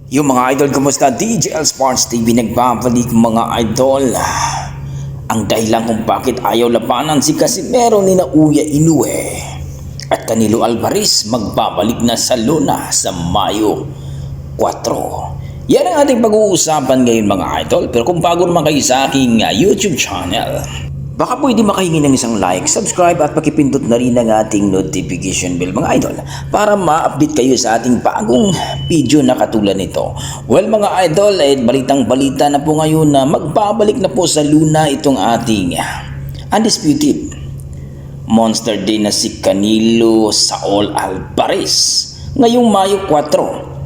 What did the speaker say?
Yung mga idol, kumusta? DJL Sports TV nagbabalik mga idol. Ang dahilan kung bakit ayaw labanan si Casimero ni Uya Inoue at Canelo Alvarez magbabalik na sa Luna sa Mayo 4. Yan ang ating pag-uusapan ngayon mga idol. Pero kung bago naman kayo sa aking YouTube channel, baka pwede makahingi ng isang like, subscribe at pakipindot na rin ang ating notification bell mga idol para ma-update kayo sa ating bagong video na katulad nito. Well mga idol, balitang balita na po ngayon na magbabalik na po sa Luna itong ating undisputed monster din na si Canelo Saul Alvarez ngayong Mayo 4.